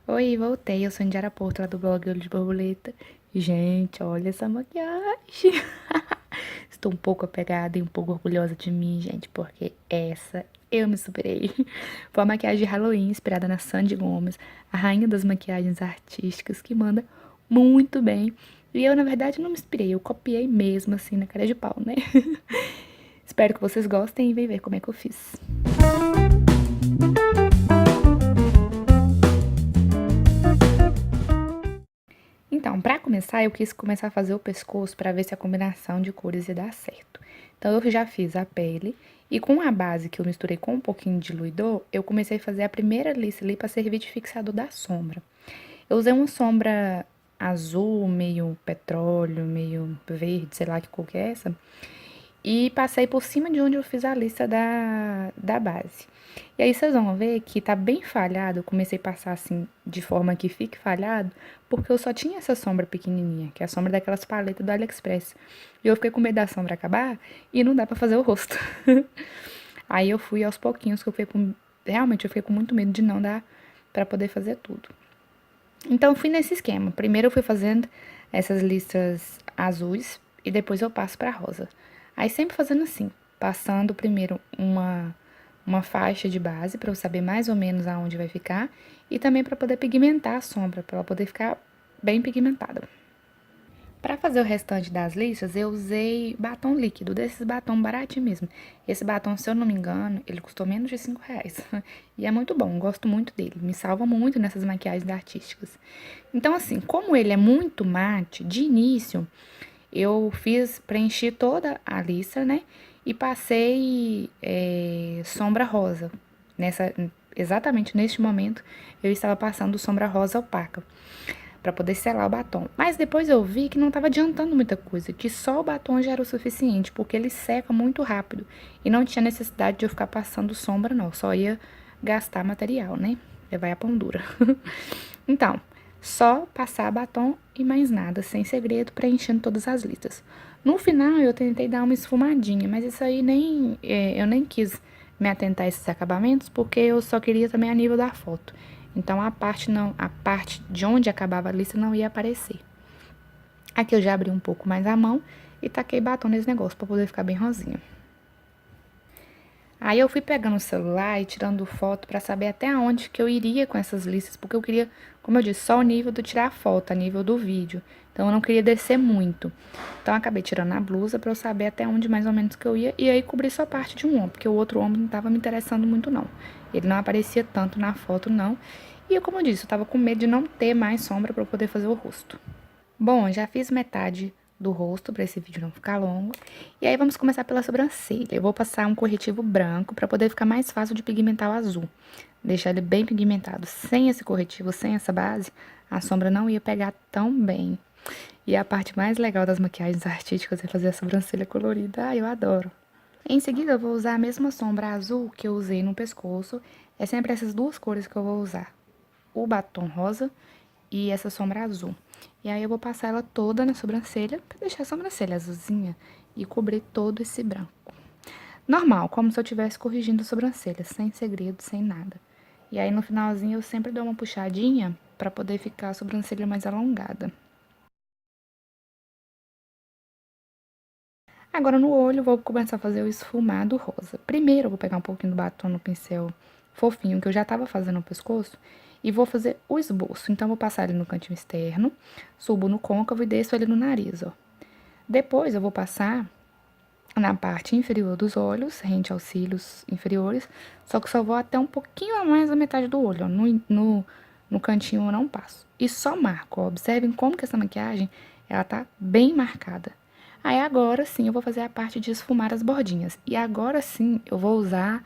Oi, voltei. Eu sou Indiara Porto, lá do blog Olho de Borboleta. Gente, olha essa maquiagem. Estou um pouco apegada e um pouco orgulhosa de mim, gente, porque essa eu me superei. Foi uma maquiagem de Halloween inspirada na Sandy Gomes, a rainha das maquiagens artísticas, que manda muito bem. E eu, na verdade, não me inspirei, eu copiei mesmo, assim, na cara de pau, né? Espero que vocês gostem e vem ver como é que eu fiz. Então, para começar, eu quis começar a fazer o pescoço para ver se a combinação de cores ia dar certo. Então, eu já fiz a pele e com a base que eu misturei com um pouquinho de diluidor, eu comecei a fazer a primeira lista ali para servir de fixador da sombra. Eu usei uma sombra azul, meio petróleo, meio verde, sei lá que cor que é essa, e passei por cima de onde eu fiz a lista da base. E aí vocês vão ver que tá bem falhado, eu comecei a passar assim, de forma que fique falhado, porque eu só tinha essa sombra pequenininha, que é a sombra daquelas paletas do AliExpress. E eu fiquei com medo da sombra acabar e não dá pra fazer o rosto. Aí eu fui aos pouquinhos, que eu fiquei com... Realmente, eu fiquei com muito medo de não dar pra poder fazer tudo. Então, eu fui nesse esquema. Primeiro eu fui fazendo essas listas azuis e depois eu passo para rosa. Aí sempre fazendo assim, passando primeiro uma faixa de base para eu saber mais ou menos aonde vai ficar e também para poder pigmentar a sombra, para ela poder ficar bem pigmentada. Para fazer o restante das listas, eu usei batom líquido, desses batom baratinho mesmo. Esse batom, se eu não me engano, ele custou menos de R$ 5. E é muito bom, gosto muito dele. Me salva muito nessas maquiagens artísticas. Então, assim, como ele é muito mate, de início, eu preenchi toda a lista, né? E passei sombra rosa. Exatamente neste momento, eu estava passando sombra rosa opaca para poder selar o batom. Mas depois eu vi que não estava adiantando muita coisa, que só o batom já era o suficiente, porque ele seca muito rápido e não tinha necessidade de eu ficar passando sombra, não. Só ia gastar material, né? Levar a pão dura. Então, só passar batom e mais nada, sem segredo, preenchendo todas as listas. No final, eu tentei dar uma esfumadinha, mas isso aí eu nem quis me atentar a esses acabamentos, porque eu só queria também a nível da foto. Então, a parte de onde acabava a lista não ia aparecer. Aqui eu já abri um pouco mais a mão e taquei batom nesse negócio, para poder ficar bem rosinha. Aí eu fui pegando o celular e tirando foto para saber até onde que eu iria com essas listas, porque eu queria, como eu disse, só o nível do tirar foto, a nível do vídeo. Então eu não queria descer muito. Então eu acabei tirando a blusa para eu saber até onde mais ou menos que eu ia e aí cobri só parte de um ombro, porque o outro ombro não estava me interessando muito não. Ele não aparecia tanto na foto não. E como eu disse, eu tava com medo de não ter mais sombra para eu poder fazer o rosto. Bom, já fiz metade do rosto para esse vídeo não ficar longo. E aí vamos começar pela sobrancelha. Eu vou passar um corretivo branco para poder ficar mais fácil de pigmentar o azul. Deixar ele bem pigmentado. Sem esse corretivo, sem essa base, a sombra não ia pegar tão bem. E a parte mais legal das maquiagens artísticas é fazer a sobrancelha colorida. Ah, eu adoro. Em seguida, eu vou usar a mesma sombra azul que eu usei no pescoço. É sempre essas duas cores que eu vou usar. O batom rosa e essa sombra azul. E aí eu vou passar ela toda na sobrancelha, pra deixar a sobrancelha azulzinha e cobrir todo esse branco. Normal, como se eu estivesse corrigindo a sobrancelha, sem segredo, sem nada. E aí no finalzinho eu sempre dou uma puxadinha pra poder ficar a sobrancelha mais alongada. Agora no olho eu vou começar a fazer o esfumado rosa. Primeiro eu vou pegar um pouquinho do batom no pincel fofinho que eu já tava fazendo no pescoço e vou fazer o esboço. Então eu vou passar ele no cantinho externo, subo no côncavo e desço ele no nariz, ó. Depois eu vou passar na parte inferior dos olhos, rente aos cílios inferiores, só que só vou até um pouquinho a mais da metade do olho, ó. No cantinho eu não passo. E só marco, ó. Observem como que essa maquiagem, ela tá bem marcada. Aí agora sim eu vou fazer a parte de esfumar as bordinhas. E agora sim eu vou usar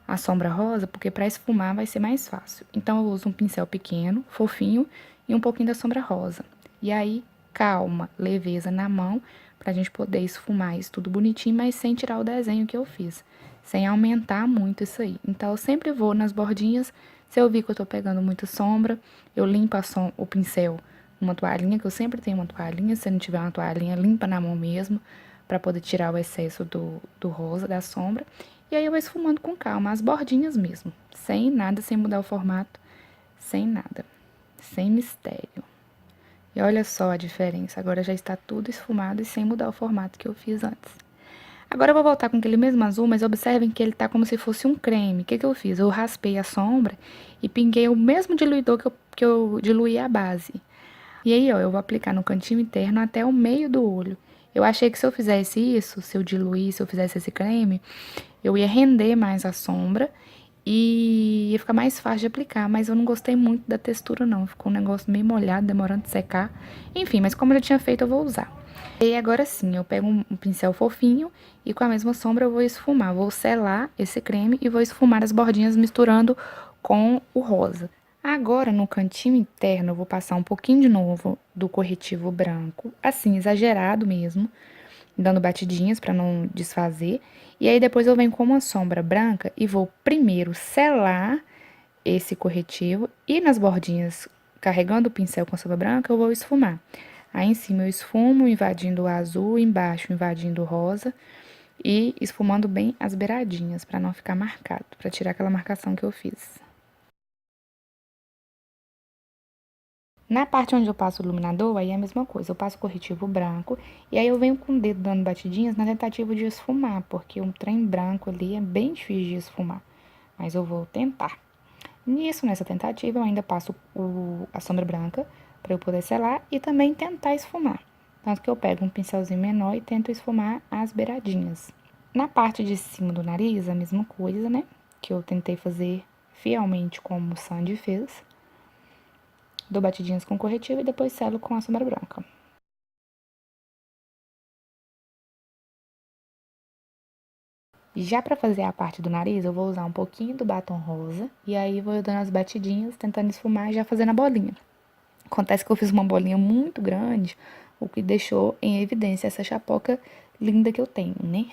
a sombra rosa, porque para esfumar vai ser mais fácil. Então eu uso um pincel pequeno, fofinho, e um pouquinho da sombra rosa. E aí, calma, leveza na mão, pra gente poder esfumar isso tudo bonitinho, mas sem tirar o desenho que eu fiz. Sem aumentar muito isso aí. Então eu sempre vou nas bordinhas, se eu vi que eu tô pegando muita sombra, eu limpo o pincel numa toalhinha, que eu sempre tenho uma toalhinha, se não tiver uma toalhinha, limpa na mão mesmo, pra poder tirar o excesso do rosa, da sombra. E aí eu vou esfumando com calma, as bordinhas mesmo, sem nada, sem mudar o formato, sem nada. sem mistério. E olha só a diferença, agora já está tudo esfumado e sem mudar o formato que eu fiz antes. Agora eu vou voltar com aquele mesmo azul, mas observem que ele tá como se fosse um creme. O que que eu fiz? Eu raspei a sombra e pinguei o mesmo diluidor que eu diluí a base. E aí, ó, eu vou aplicar no cantinho interno até o meio do olho. Eu achei que se eu fizesse isso, se eu diluísse, se eu fizesse esse creme, eu ia render mais a sombra e ia ficar mais fácil de aplicar, mas eu não gostei muito da textura não, ficou um negócio meio molhado, demorando de secar. Enfim, mas como eu já tinha feito, eu vou usar. E agora sim, eu pego um pincel fofinho e com a mesma sombra eu vou esfumar. Vou selar esse creme e vou esfumar as bordinhas misturando com o rosa. Agora, no cantinho interno, eu vou passar um pouquinho de novo do corretivo branco, assim, exagerado mesmo, dando batidinhas para não desfazer. E aí depois eu venho com uma sombra branca e vou primeiro selar esse corretivo e nas bordinhas, carregando o pincel com a sombra branca, eu vou esfumar. Aí em cima eu esfumo, invadindo o azul, embaixo invadindo o rosa e esfumando bem as beiradinhas para não ficar marcado, para tirar aquela marcação que eu fiz. Na parte onde eu passo o iluminador, aí é a mesma coisa, eu passo o corretivo branco e aí eu venho com o dedo dando batidinhas na tentativa de esfumar, porque um trem branco ali é bem difícil de esfumar, mas eu vou tentar. Nessa tentativa, eu ainda passo a sombra branca para eu poder selar e também tentar esfumar. Tanto que eu pego um pincelzinho menor e tento esfumar as beiradinhas. Na parte de cima do nariz, a mesma coisa, né? Que eu tentei fazer fielmente como o Sandy fez. Dou batidinhas com corretivo e depois selo com a sombra branca. Já para fazer a parte do nariz, eu vou usar um pouquinho do batom rosa e aí vou dando as batidinhas, tentando esfumar e já fazendo a bolinha. Acontece que eu fiz uma bolinha muito grande, o que deixou em evidência essa chapoca linda que eu tenho, né?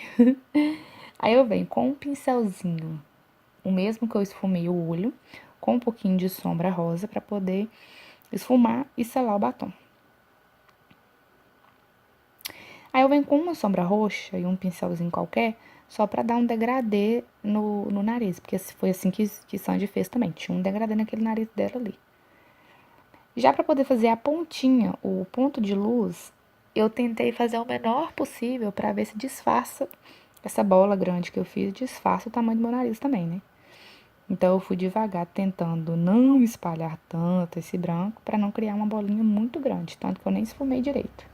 Aí eu venho com um pincelzinho, o mesmo que eu esfumei o olho, com um pouquinho de sombra rosa para poder esfumar e selar o batom. Aí eu venho com uma sombra roxa e um pincelzinho qualquer, só para dar um degradê no nariz, porque foi assim que Sandy fez também, tinha um degradê naquele nariz dela ali. Já para poder fazer a pontinha, o ponto de luz, eu tentei fazer o menor possível para ver se disfarça essa bola grande que eu fiz, disfarça o tamanho do meu nariz também, né? Então eu fui devagar, tentando não espalhar tanto esse branco para não criar uma bolinha muito grande, tanto que eu nem esfumei direito.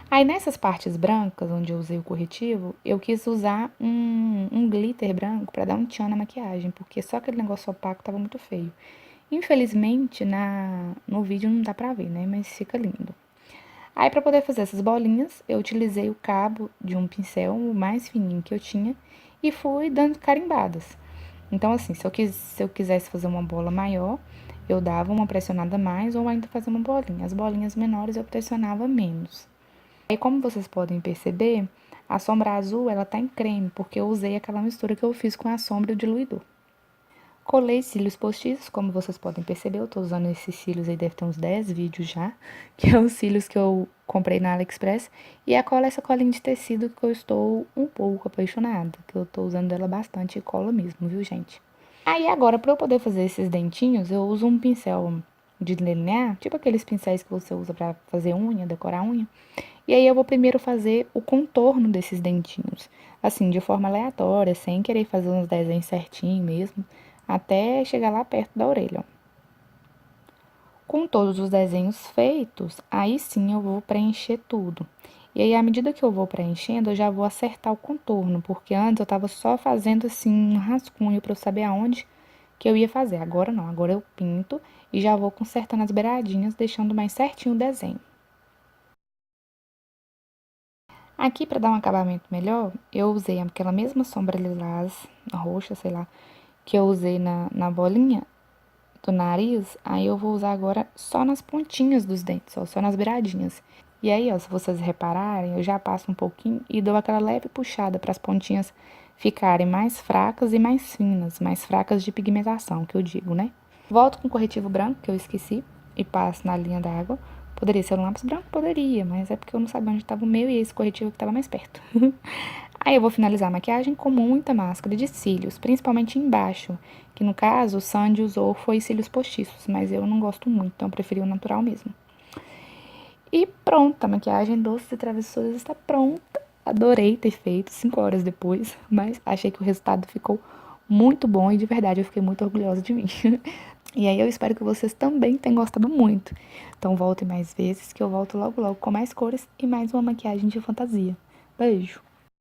Aí nessas partes brancas, onde eu usei o corretivo, eu quis usar um glitter branco para dar um tchan na maquiagem, porque só aquele negócio opaco tava muito feio. Infelizmente, no vídeo não dá pra ver, né? Mas fica lindo. Aí, pra poder fazer essas bolinhas, eu utilizei o cabo de um pincel, o mais fininho que eu tinha, e fui dando carimbadas. Então, assim, se eu quisesse fazer uma bola maior, eu dava uma pressionada a mais ou ainda fazer uma bolinha. As bolinhas menores eu pressionava menos. Aí, como vocês podem perceber, a sombra azul, ela tá em creme, porque eu usei aquela mistura que eu fiz com a sombra e o diluidor. Colei cílios postiços, como vocês podem perceber, eu tô usando esses cílios aí, deve ter uns 10 vídeos já, que é os cílios que eu comprei na AliExpress. E a cola é essa colinha de tecido que eu estou um pouco apaixonada, que eu tô usando ela bastante e cola mesmo, viu, gente? Aí agora, pra eu poder fazer esses dentinhos, eu uso um pincel de delinear, tipo aqueles pincéis que você usa pra fazer unha, decorar unha. E aí eu vou primeiro fazer o contorno desses dentinhos, assim, de forma aleatória, sem querer fazer uns desenhos certinho mesmo, até chegar lá perto da orelha, ó. Com todos os desenhos feitos, aí sim eu vou preencher tudo. E aí, à medida que eu vou preenchendo, eu já vou acertar o contorno, porque antes eu tava só fazendo assim um rascunho para eu saber aonde que eu ia fazer. Agora não, agora eu pinto e já vou consertando as beiradinhas, deixando mais certinho o desenho. Aqui, para dar um acabamento melhor, eu usei aquela mesma sombra lilás, roxa, sei lá, que eu usei na bolinha do nariz. Aí eu vou usar agora só nas pontinhas dos dentes, ó, só nas beiradinhas. E aí, ó, se vocês repararem, eu já passo um pouquinho e dou aquela leve puxada para as pontinhas ficarem mais fracas e mais fracas de pigmentação, que eu digo, né? Volto com o corretivo branco, que eu esqueci, e passo na linha d'água. Poderia ser um lápis branco? Poderia, mas é porque eu não sabia onde estava o meu e esse corretivo que estava mais perto. Aí eu vou finalizar a maquiagem com muita máscara de cílios, principalmente embaixo, que no caso o Sandy usou foi cílios postiços, mas eu não gosto muito, então eu preferi o natural mesmo. E pronto, a maquiagem Doces e Travessuras está pronta. Adorei ter feito 5 horas depois, mas achei que o resultado ficou muito bom e de verdade eu fiquei muito orgulhosa de mim. E aí eu espero que vocês também tenham gostado muito. Então voltem mais vezes que eu volto logo logo com mais cores e mais uma maquiagem de fantasia. Beijo!